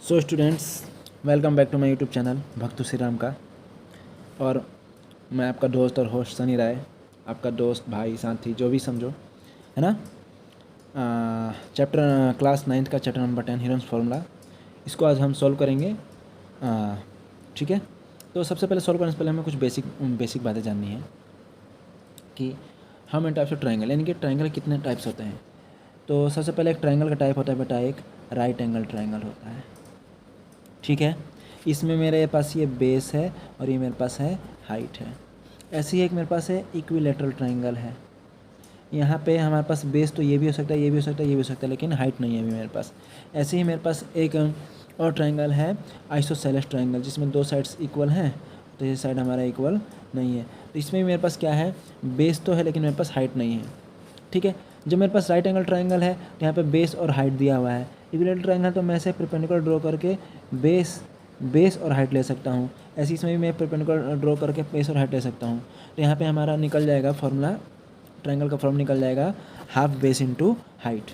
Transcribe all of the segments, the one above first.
So students, welcome back to my YouTube channel भक्तु श्री राम का। और मैं आपका दोस्त और होस्ट सनी राय, आपका दोस्त भाई साथी जो भी समझो, है ना। चैप्टर क्लास 9th का चैप्टर नंबर 10 हीरोन्स फार्मूला, इसको आज हम सॉल्व करेंगे। ठीक है, तो सबसे पहले सॉल्व करने से पहले हमें कुछ बेसिक बातें जाननी है कि how many types of triangle, यानी कि ट्राइंगल कितने टाइप्स होते हैं। तो सबसे पहले एक ट्राइंगल का टाइप होता है बेटा, एक राइट एंगल ट्राइंगल होता है। ठीक है, इसमें मेरे पास ये बेस है और ये मेरे पास है हाइट है। ऐसे ही एक मेरे पास है इक्विलेटरल ट्राइंगल है। यहाँ पे हमारे पास बेस तो ये भी हो सकता है, ये भी हो सकता है, ये भी हो सकता है, लेकिन हाइट नहीं है अभी मेरे पास। ऐसे ही मेरे पास एक और ट्राइंगल है आइसोसेलेस ट्राइंगल, जिसमें दो साइड्स इक्वल हैं, तो ये साइड हमारा इक्वल नहीं है। तो इसमें भी मेरे पास क्या है, बेस तो है लेकिन मेरे पास हाइट नहीं है। ठीक है, जब मेरे पास राइट एंगल ट्राइंगल है तो यहाँ पे बेस और हाइट दिया हुआ है। इक्विलेटरल ट्राइंगल तो मैं ऐसे परपेंडिकुलर ड्रॉ करके बेस और हाइट ले सकता हूँ। ऐसे इसमें भी मैं परपेंडिकुलर ड्रॉ करके बेस और हाइट ले सकता हूँ। तो यहाँ पे हमारा निकल जाएगा फॉर्मूला, ट्राइंगल का फॉर्मूला निकल जाएगा हाफ बेस इंटू हाइट,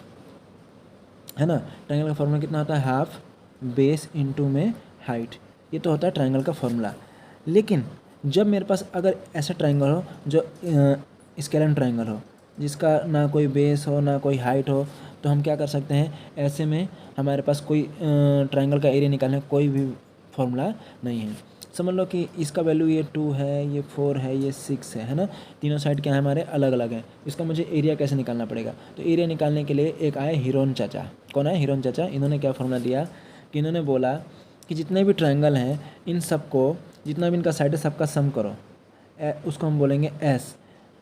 है ना। ट्राइंगल का फॉर्मूला कितना होता है, हाफ बेस इंटू में हाइट। ये तो होता है ट्राइंगल का फॉर्मूला। लेकिन जब मेरे पास अगर ऐसा ट्राइंगल हो जो स्केलन ट्राइंगल हो, जिसका ना कोई बेस हो ना कोई हाइट हो, तो हम क्या कर सकते हैं, ऐसे में हमारे पास कोई ट्राइंगल का एरिया निकालने का कोई भी फॉर्मूला नहीं है। समझ लो कि इसका वैल्यू ये 2 है, ये 4 है, ये 6 है ना। तीनों साइड क्या है हमारे, अलग अलग हैं। इसका मुझे एरिया कैसे निकालना पड़ेगा, तो एरिया निकालने के लिए एक आए हिरोन चाचा। कौन है, हिरोन चाचा। इन्होंने क्या फॉर्मूला दिया कि इन्होंने बोला कि जितने भी ट्राइंगल हैं इन सबको, जितना भी इनका साइड है सबका सम करो। उसको हम बोलेंगे एस,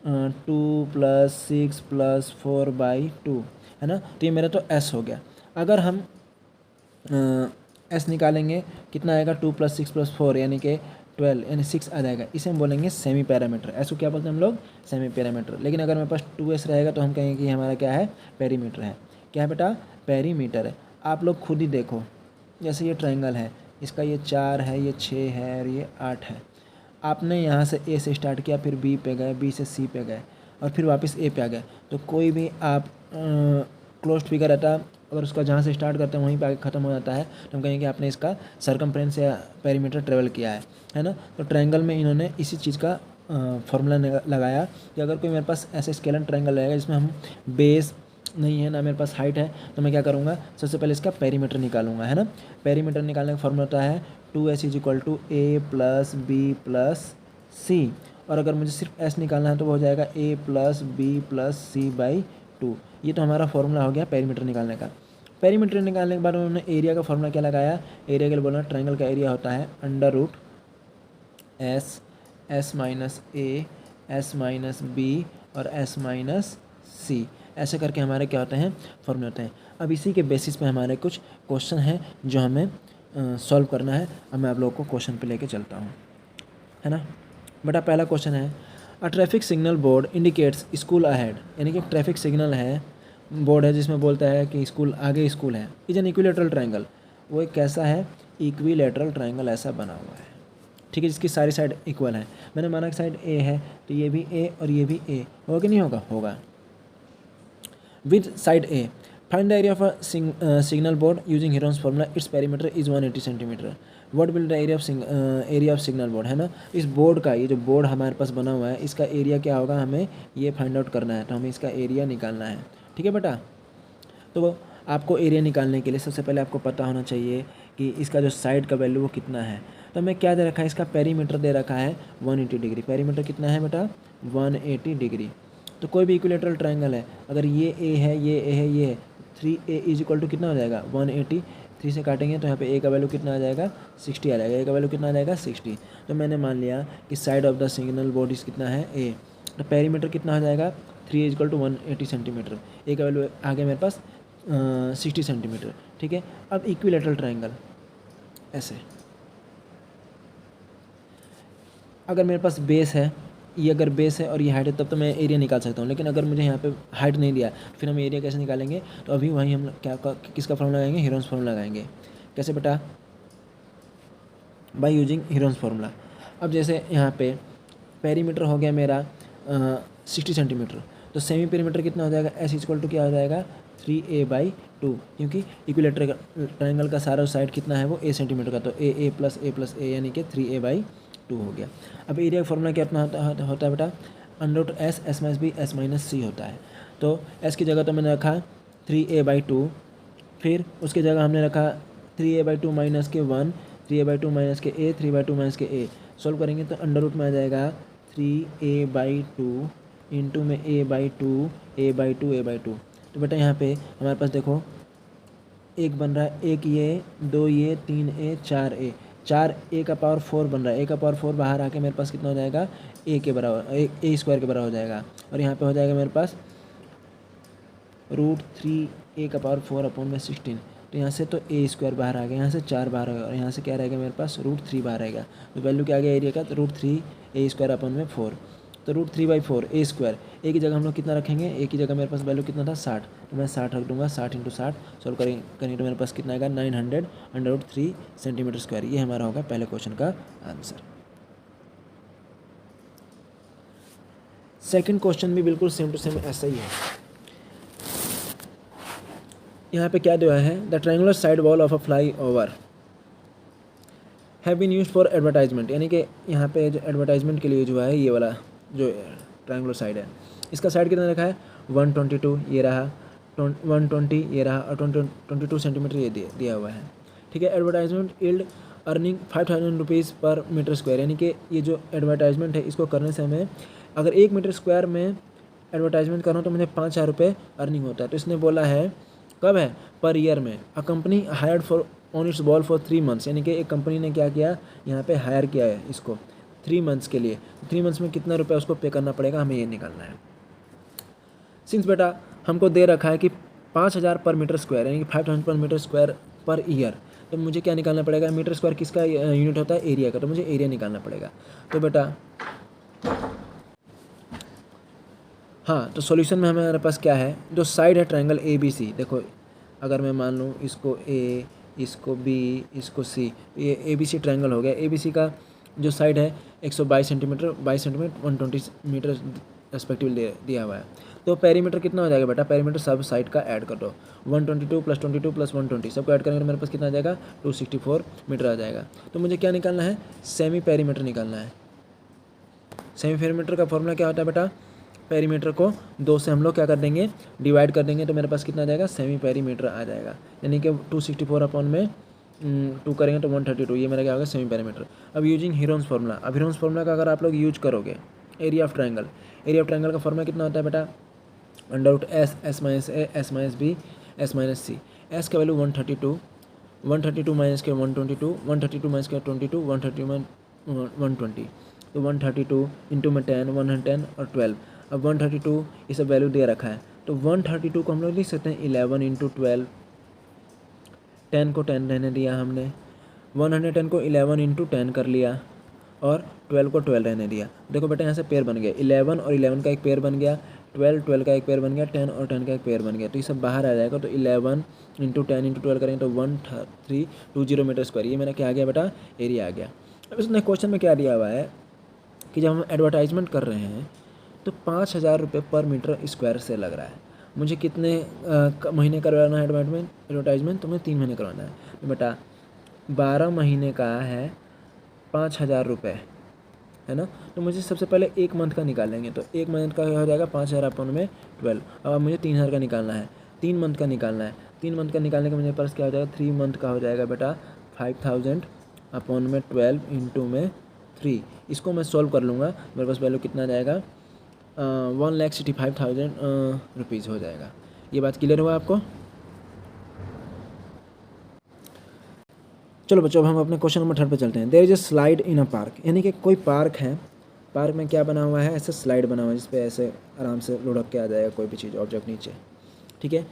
2 + 6 + 4/2, है ना। तो ये मेरा तो एस हो गया। अगर हम एस निकालेंगे कितना आएगा, 2 + 6 + 4 यानी कि 12, यानी 6 आ जाएगा। इसे हम बोलेंगे सेमी पैरामीटर। एस को क्या बोलते हैं हम लोग, सेमी पैरामीटर। लेकिन अगर मेरे पास 2s रहेगा तो हम कहेंगे कि हमारा क्या है, पेरीमीटर है। क्या है बेटा, पेरीमीटर है। आप लोग खुद ही देखो, जैसे ये ट्राइंगल है, इसका ये 4 है, ये 6 है और ये 8 है। आपने यहाँ से ए से स्टार्ट किया, फिर बी पे गए, बी से सी पे गए और फिर वापस ए पे आ गए। तो कोई भी आप क्लोज्ड फिगर रहता, अगर उसका जहाँ से स्टार्ट करते हैं वहीं पे आगे ख़त्म हो जाता है, तो हम कहेंगे कि आपने इसका सरकमफ्रेंस या पेरीमीटर ट्रेवल किया है ना। तो ट्रायंगल में इन्होंने इसी चीज़ का फॉर्मूला लगाया कि अगर कोई मेरे पास ऐसे स्केलन ट्रायंगल रहेगा जिसमें हम बेस नहीं है ना मेरे पास हाइट है, तो मैं क्या करूँगा, सबसे पहले इसका पेरीमीटर निकालूंगा, है ना। पेरीमीटर निकालने का फॉर्मूला होता है 2s = a + b + c। और अगर मुझे सिर्फ s निकालना है तो वो हो जाएगा a + b + c/2। ये तो हमारा फॉर्मूला हो गया पेरीमीटर निकालने का। पेरीमीटर निकालने के बाद उन्होंने एरिया का फॉर्मूला क्या लगाया, एरिया के लिए बोला ट्रायंगल का एरिया होता है √s, s - a, s - b और s - c। ऐसे करके हमारे क्या होते हैं, फॉर्मूले होते हैं। अब इसी के बेसिस पे हमारे कुछ क्वेश्चन हैं जो हमें सॉल्व करना है। अब मैं आप लोगों को क्वेश्चन पे लेके चलता हूँ, है ना। बेटा पहला क्वेश्चन है, a traffic signal board indicates school ahead, यानी कि ट्रैफिक सिग्नल है, बोर्ड है जिसमें बोलता है कि स्कूल आगे स्कूल है। इज एन इक्विलेटरल ट्रायंगल, वो एक कैसा है, इक्विलेटरल ट्रायंगल ऐसा बना हुआ है। ठीक है, जिसकी सारी साइड इक्वल है। मैंने माना कि साइड ए है तो ये भी ए और ये भी ए, होगा कि नहीं होगा, होगा। With side A find the area of a signal board using Heron's formula, its perimeter is 180 centimetre. What will the area of signal board, है ना। इस बोर्ड का, ये जो बोर्ड हमारे पास बना हुआ है, इसका एरिया क्या होगा, हमें ये फाइंड आउट करना है। तो हमें इसका एरिया निकालना है। ठीक है बेटा, तो आपको एरिया निकालने के लिए सबसे पहले आपको पता होना चाहिए कि इसका जो साइड का वैल्यू वो कितना है। तो हमें क्या दे रखा है, इसका पेरीमीटर दे रखा है 180 डिग्री। पेरीमीटर कितना है बेटा, 180 डिग्री। तो कोई भी इक्विलेटरल ट्रायंगल है, अगर ये ए है, ये ए है, ये है, 3a = कितना हो जाएगा, 180। 3 से काटेंगे तो यहाँ पे a का वैल्यू कितना आ जाएगा, 60 आ जाएगा। a का वैल्यू कितना आ जाएगा, 60। तो मैंने मान लिया कि side of the signal board इस कितना है, a। तो पेरीमीटर कितना हो जाएगा, 3 = 180 सेंटीमीटर। a का वैल्यू आ गया मेरे पास 60 सेंटीमीटर। ठीक है, अब इक्विलेटरल ट्रायंगल ऐसे, अगर मेरे पास बेस है, ये अगर बेस है और ये हाइट है, तब तो मैं एरिया निकाल सकता हूँ। लेकिन अगर मुझे यहाँ पे हाइट नहीं दिया, फिर हम एरिया कैसे निकालेंगे, तो अभी वहीं हम किसका फॉर्मूला लगाएंगे, हीरोन्स फॉर्मूला लगाएंगे। कैसे बेटा, बाय यूजिंग हीरोन्स फॉर्मूला। अब जैसे यहाँ पे पेरीमीटर हो गया मेरा 60 सेंटीमीटर, तो सेमी पेरीमीटर कितना हो जाएगा, s = क्या हो जाएगा, 3a/2, क्योंकि इक्विलेटरल ट्रायंगल का सारा साइड कितना है वो a सेंटीमीटर का, तो a प्लस a यानी कि 3a/2 हो गया। अब एरिया का फॉर्मूला क्या होता है बेटा, under S S minus B S minus C होता है। तो एस की जगह तो मैंने रखा 3a/2, फिर उसकी जगह हमने रखा 3a/2 माइनस के 1, 3a/2 माइनस के a, 3/2 माइनस के a। सॉल्व करेंगे तो अंडर रूट में आ जाएगा 3a/2 इंटू में a/2। तो बेटा यहाँ पे हमारे पास देखो एक बन रहा है, एक ये, दो ये, 3a, 4a, 4a का पावर 4 बन रहा है। a का पावर 4 बाहर आके मेरे पास कितना हो जाएगा, a के बराबर, a स्क्वायर के बराबर हो जाएगा। और यहाँ पे हो जाएगा मेरे पास √3a का पावर 4/16। तो यहाँ से तो a स्क्वायर बाहर आ गया, यहाँ से 4 बाहर आएगा, और यहाँ से क्या रहेगा मेरे पास √3 बाहर आएगा। तो वैल्यू क्या आ गया एरिया का, तो √3a²/4। तो √3/4 a स्क्वायर, a की जगह हम लोग कितना रखेंगे, a की जगह मेरे पास वैल्यू कितना था 60, तो मैं 60 रख दूंगा। 60 × 60 सॉल्व करेंगे तो मेरे पास कितना आएगा 900 √3 सेंटीमीटर स्क्वायर। ये हमारा होगा पहले क्वेश्चन का आंसर। सेकंड क्वेश्चन भी बिल्कुल सेम टू सेम ऐसा ही है। यहाँ पे क्या दिया है, the triangular side wall of a flyover have been used for advertisement, यानी कि यहाँ पे जो एडवर्टाइजमेंट के लिए जो है ये वाला जो ट्रायंगुलर साइड है, इसका साइड कितना रखा है 122, ये रहा 120, ये रहा, और 22 सेंटीमीटर ये दिया हुआ है। ठीक है, एडवर्टाइजमेंट यील्ड अर्निंग 5000 रुपीज़ पर मीटर स्क्वायर, यानी कि ये जो एडवर्टाइजमेंट है इसको करने से हमें अगर 1 मीटर स्क्वायर में एडवर्टाइजमेंट करना हो तो मुझे 5000 रुपये अर्निंग होता है। तो इसने बोला है कब है, पर ईयर में। A company hired for on it's ball for 3 months, यानी कि एक कंपनी ने क्या किया, यहाँ पे हायर किया है इसको 3 मंथ्स के लिए। 3 मंथ्स में कितना रुपया उसको पे करना पड़ेगा, हमें ये निकालना है। सिंस बेटा हमको दे रखा है कि 5000 पर मीटर स्क्वायर, यानी कि 5000 पर मीटर स्क्वायर पर ईयर, तो मुझे क्या निकालना पड़ेगा, मीटर स्क्वायर किसका यूनिट होता है, एरिया का, तो मुझे एरिया निकालना पड़ेगा। तो बेटा हाँ, तो सॉल्यूशन में हमारे पास क्या है, जो साइड है ट्रायंगल ABC, देखो अगर मैं मान लूँ इसको A, इसको B, इसको C, ये ABC ट्रायंगल हो गया। ABC का जो साइड है 122 सेंटीमीटर, 22 सेंटीमीटर, 120 मीटर रेस्पेक्टिवली दिया हुआ है। तो पेरीमीटर कितना हो जाएगा बेटा, पेरीमीटर सब साइड का ऐड कर दो, 122 + 22 + 120 सबको ऐड करेंगे तो मेरे पास कितना आ जाएगा 264 मीटर आ जाएगा। तो मुझे क्या निकालना है, सेमी पेरीमीटर निकालना है। सेमी पेरीमीटर का फॉर्मूला क्या होता है बेटा, पेरीमीटर को 2 से हम लोग क्या कर देंगे, डिवाइड कर देंगे, तो मेरे पास कितना आ जाएगा, सेमी पेरीमीटर आ जाएगा। यानी कि 264 अपॉन में 2 करेंगे तो 132, ये मेरा क्या होगा सेमी पेरीमीटर। अब यूजिंग हीरोन्स फार्मूला, अब हीरोन्स फार्मूला का अगर आप लोग यूज करोगे, area of triangle, area of triangle का फॉर्मूला कितना होता है बेटा, √S S - A S - B S - C। S का वैल्यू 132 माइनस के 122, 132 माइनस के 22, 130 120, तो 132 इंटू में 10, 110 और 12। अब 132 ये सब वैल्यू दे रखा है, तो 132 को हम लोग लिख सकते हैं 11 × 12, 10 को 10 रहने दिया हमने, 110 को 11 × 10 कर लिया, और 12 को 12 रहने दिया। देखो बेटा यहाँ से पेयर बन गया, 11 और 11 का एक पेयर बन गया, 12 का एक पेयर बन गया, 10 और 10 का एक पेयर बन गया। तो ये सब बाहर आ जाएगा, तो 11 × 10 × 12 करेंगे तो 1320 मीटर स्क्वायर, ये मेरा क्या आ गया बेटा, एरिया आ गया। अब इसने क्वेश्चन में क्या दिया हुआ है कि जब हम एडवर्टाइजमेंट कर रहे हैं तो 5000 रुपये पर मीटर स्क्वायर से लग रहा है। मुझे कितने महीने करवाना है एडवर्टाइजमेंट, तो मुझे 3 महीने करवाना है। तो बेटा 12 महीने का है 5000 रुपये, है ना। तो मुझे सबसे पहले 1 मंथ का निकालेंगे, तो 1 मंथ का हो जाएगा 5000 अपॉन में 12। अब मुझे 3000 का निकालना है, 3 मंथ का निकालना है। 3 मंथ का निकालने का मुझे पास क्या हो जाएगा, 3 मंथ का हो जाएगा बेटा 5000 अपॉन में 12 इंटू में 3। इसको मैं सॉल्व कर लूँगा, मेरे पास वैल्यू कितना आ जाएगा 1,65,000 रुपीज़ हो जाएगा। ये बात क्लियर हुआ आपको। चलो बच्चों, अब हम अपने क्वेश्चन नंबर 3 पे चलते हैं। There is a slide in a park, यानी कि कोई पार्क है, पार्क में क्या बना हुआ है, ऐसे स्लाइड बना हुआ है जिस पे ऐसे आराम से लुढ़क के आ जाएगा कोई भी चीज़, ऑब्जेक्ट नीचे, ठीक है।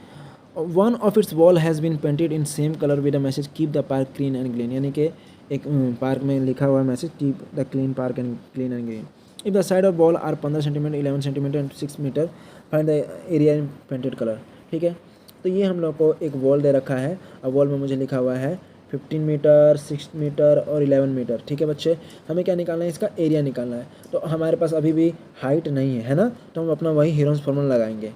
One of its wall has been painted in same colour with a message keep the park clean and green, यानी कि एक पार्क में लिखा हुआ message keep the clean park and clean and green. If the side of ball are 15 centimetre, 11 centimetre and 6 metre, find the area in painted colour, ठीक है। तो ये हम लोग को एक वॉल दे रखा है, अब वॉल में मुझे लिखा हुआ है 15 मीटर, 6 मीटर और 11 मीटर, ठीक है बच्चे। हमें क्या निकालना है, इसका एरिया निकालना है। तो हमारे पास अभी भी हाइट नहीं है, है ना, तो हम अपना वही हीरोन्स फार्मूला लगाएंगे।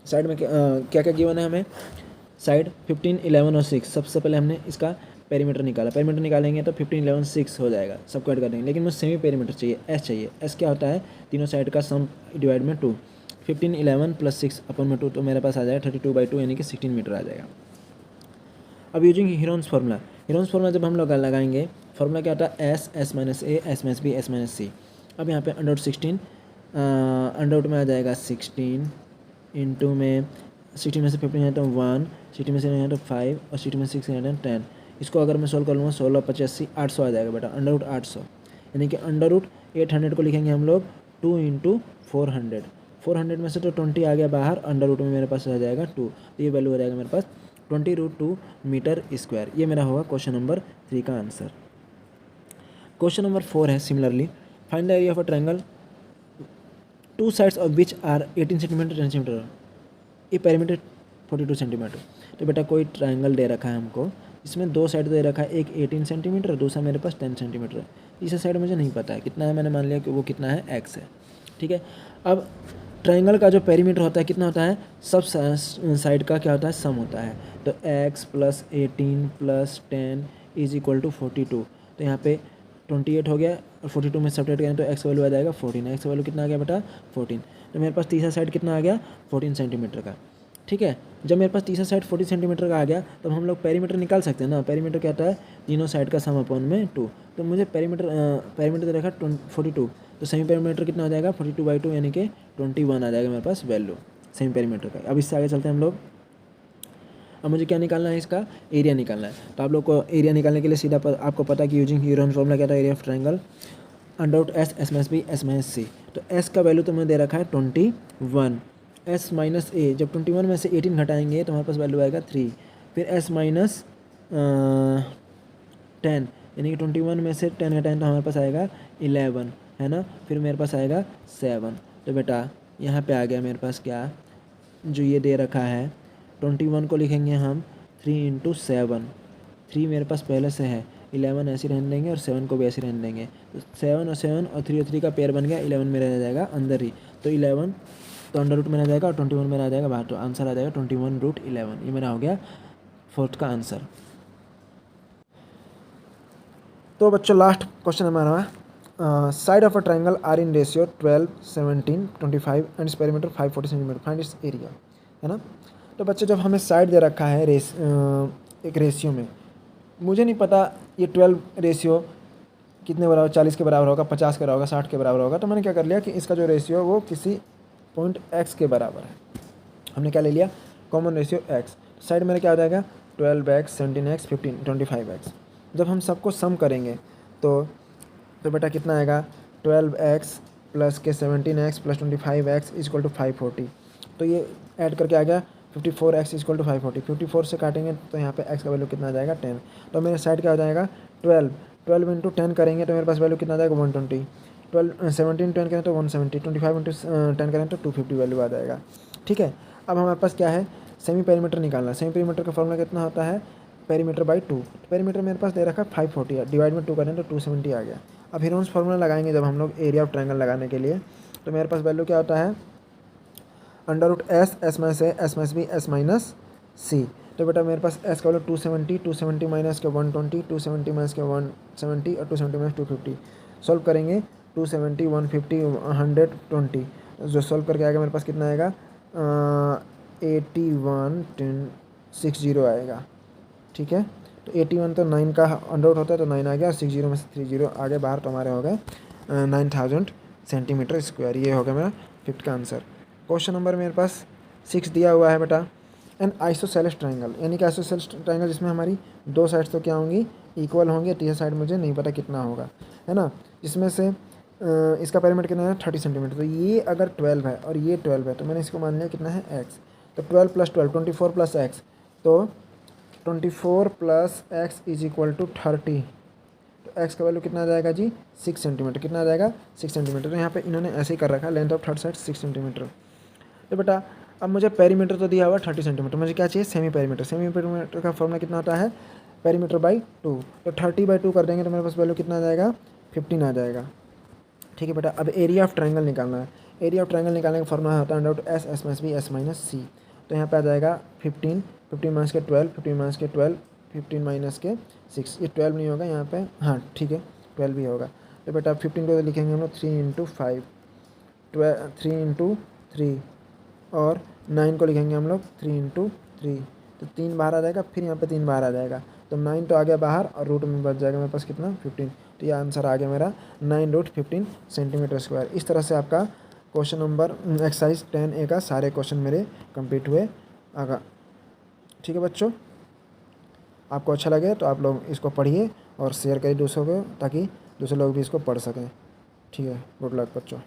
साइड में क्या क्या गिवन है हमें, साइड 15, 11 और 6। सबसे पहले हमने इसका पेरीमीटर निकाला, पेरीमीटर निकालेंगे तो 15, 11, 6 हो जाएगा, सबको ऐड कर देंगे। लेकिन मुझे सेमी पेरीमीटर चाहिए, एस चाहिए। एस क्या होता है, तीनों साइड का सम डिवाइड में 2, 15, 11 प्लस 6 अपन में 2, तो मेरे पास आ जाएगा 32/2 यानी कि 16 मीटर आ जाएगा। अब using Heron's formula, Heron's formula जब हम लोग लगाएंगे, फार्मूला क्या होता है, S, S minus A, S minus B, S minus C. अब यहाँ पे अंडर 16, अंडर में आ जाएगा 16 इंटू में 16 में से 15 है तो 1, 16 में से है तो 5 और 16 में 6 है तो 10। इसको अगर मैं सोल्व कर लूँगा 16, 85, 800 आ जाएगा बेटा, अंडर रूट 800। यानी कि अंडर रूट 800 को लिखेंगे हम लोग 2 इंटू 400। 400 में से तो 20 आ गया बाहर, अंडर रूट में मेरे पास आ जाएगा 2, तो ये वैल्यू हो जाएगा मेरे पास 20√2 मीटर स्क्वायर। ये मेरा होगा क्वेश्चन नंबर 3 का आंसर। क्वेश्चन नंबर 4 है similarly, find the area of a triangle two sides of which are 18 centimetre 10 centimetre, ये पेरीमीटर 42 सेंटीमीटर। तो बेटा कोई ट्रायंगल दे रखा है हमको, इसमें दो साइड दे रखा है, एक 18 सेंटीमीटर, दूसरा मेरे पास 10 सेंटीमीटर है। तीसरा साइड मुझे नहीं पता है कितना है, मैंने मान लिया कि वो कितना है, एक्स है। ठीक है, अब ट्रायंगल का जो पेरीमीटर होता है कितना होता है, सब साइड का क्या होता है, सम होता है। तो x plus 18 plus 10 is equal to 42। तो यहाँ पे 28 हो गया और 42 में सब्ट्रैक्ट करें तो x वैल्यू आ जाएगा 14। x वैल्यू कितना आ गया बेटा, 14। तो मेरे पास तीसरा साइड कितना आ गया, 14 सेंटीमीटर का। ठीक है, जब मेरे पास तीसरा साइड 40 सेंटीमीटर का आ गया तब हम लोग पेरीमीटर निकाल सकते हैं ना। पेरीमीटर क्या होता है, तीनों साइड का सम अपॉन में 2। तो मुझे पेरीमीटर दे रखा 42, तो सेमी पेरीमीटर कितना हो जाएगा, 42/2 यानी कि 21 आ जाएगा मेरे पास वैल्यू सेमी पेरीमीटर का। अब इससे आगे चलते हैं हम लोग। अब मुझे क्या निकालना है, इसका एरिया निकालना है। तो आप लोग को एरिया निकालने के लिए सीधा आपको पता है कि यूजिंग हीरोन्स फार्मूला क्या था, area of triangle under root S, S minus B, S minus C. तो एस का वैल्यू तो मुझे दे रखा है 21, एस माइनस ए, जब 21 में से 18 घटाएंगे तो हमारे पास वैल्यू आएगा 3। फिर एस माइनस 10, यानी कि 21 में से 10 घटाएं तो हमारे पास आएगा 11, है ना। फिर मेरे पास आएगा 7। तो बेटा यहाँ पे आ गया मेरे पास क्या, जो ये दे रखा है 21 को लिखेंगे हम 3 इंटू 7। 3 मेरे पास पहले से है, 11 ऐसे रहने देंगे और 7 को भी ऐसे रहने देंगे। तो 7 और 7 और 3 और 3 का पेयर बन गया, 11 में रह जाएगा अंदर ही। तो 11 तो अंडर रूट में रह जाएगा और 21 में रह जाएगा बाहर, तो आंसर आ जाएगा 21√11। ये मेरा हो गया 4th का आंसर। तो बच्चों लास्ट क्वेश्चन हमारा, side of a triangle are in ratio 12, 17, 25 and its perimeter 540 centimetre, find its area, है ना। तो बच्चे जब हमें साइड दे रखा है एक रेशियो में, मुझे नहीं पता ये 12 रेशियो कितने बराबर, 40 के बराबर होगा, 50 के बराबर होगा, 60 के बराबर होगा। तो मैंने क्या कर लिया कि इसका जो रेशियो है वो किसी पॉइंट x के बराबर है। हमने क्या ले लिया, कॉमन रेशियो x। साइड में क्या हो जाएगा, 12x, 17x, 15, 25x। जब हम सबको सम करेंगे तो बेटा कितना आएगा, 12x प्लस के 17x plus 25x equal to 540। तो ये ऐड करके आ गया 54x इक्वल टू 540। 54 से काटेंगे तो यहाँ पे x का वैल्यू कितना आ जाएगा, 10। तो मेरे साइड क्या हो जाएगा, 12 इंटू 10 करेंगे तो मेरे पास वैल्यू कितना आ जाएगा, 120। 17 10 करें तो 170, 25 इंटू 10 करें तो 250 वैल्यू आ जाएगा। ठीक है, अब हमारे पास क्या है, सेमी पेरीमीटर निकालना। सेमी पेरीमीटर का फॉर्मूला कितना होता है, पेरीमीटर बाई 2। पेरीमीटर मेरे पास दे रखा है 540 है, डिवाइड में 2 करें तो 270 आ गया। अब हीरोन्स फार्मूला लगाएंगे जब हम लोग एरिया ऑफ ट्रायंगल लगाने के लिए, तो मेरे पास वैल्यू क्या होता है, under root S, S minus A, S minus B, S minus C. तो बेटा मेरे पास एस का वैल्यू 270, 270 माइनस के 120, 270 माइनस के 170 और 270 माइनस 250। सॉल्व करेंगे 270, 150, 120, जो सॉल्व करके आएगा मेरे पास कितना आएगा, 81.1060 आएगा। ठीक है, तो 81 तो 9 का अंडर रूट होता है तो 9 आ गया, और 60 में से 30 आगे बाहर, तो हमारे हो गए 9000 सेंटीमीटर स्क्वायर। ये हो गया मेरा 5th का आंसर। क्वेश्चन नंबर मेरे पास 6 दिया हुआ है बेटा, एन आइसोसेलेस ट्रायंगल, यानी कि आइसोसेलेस ट्रायंगल जिसमें हमारी दो साइड्स तो क्या होंगी, इक्वल होंगे, तीसरा साइड मुझे नहीं पता कितना होगा, है ना। जिसमें से इसका पेरीमीटर कितना है, 30 सेंटीमीटर। तो ये अगर 12 है और ये 12 है तो मैंने इसको मान लिया कितना है, x। तो 12 प्लस 12 24 प्लस x, तो 24 plus x is equal to 30। तो x का वैल्यू कितना आ जाएगा जी, 6 सेंटीमीटर। कितना आ जाएगा, 6 सेंटीमीटर। तो यहाँ पे इन्होंने ऐसे ही कर रखा है, length of third side 6 centimetre. तो बेटा अब मुझे पेरीमीटर तो दिया हुआ 30 सेंटीमीटर, मुझे क्या चाहिए, सेमी पेरीमीटर। सेमी पेरीमीटर का फॉर्मूला कितना होता है, पेरीमीटर बाई 2। तो 30/2 कर देंगे तो मेरे पास वैल्यू कितना आ जाएगा, 15 आ जाएगा। ठीक है बेटा। अब एरिया ऑफ ट्रायंगल निकालना है। एरिया ऑफ ट्रायंगल निकालने का फॉर्मूला होता है under root S S minus B S minus C. तो यहाँ पे आ जाएगा 15, 15 माइनस के 12, 15 माइनस के 12, 15 माइनस के 6, ये 12 नहीं होगा यहाँ पे, हाँ ठीक है 12 भी होगा। तो बेटा 15 को लिखेंगे हम लोग 3 इंटू 5, 3 इंटू 3, और 9 को लिखेंगे हम लोग 3 इंटू 3, तो 3 बाहर आ जाएगा, फिर यहाँ पे 3 बाहर आ जाएगा, तो 9 तो आ गया बाहर और रूट में बच जाएगा मेरे पास कितना 15। तो ये आंसर आ गया मेरा 9√15 सेंटीमीटर स्क्वायर। इस तरह से आपका क्वेश्चन नंबर एक्सरसाइज 10A का सारे क्वेश्चन मेरे कंप्लीट हुए। आगा ठीक है बच्चों, आपको अच्छा लगे तो आप लोग इसको पढ़िए और शेयर करिए दूसरों को, ताकि दूसरे लोग भी इसको पढ़ सकें। ठीक है, गुड लक बच्चों।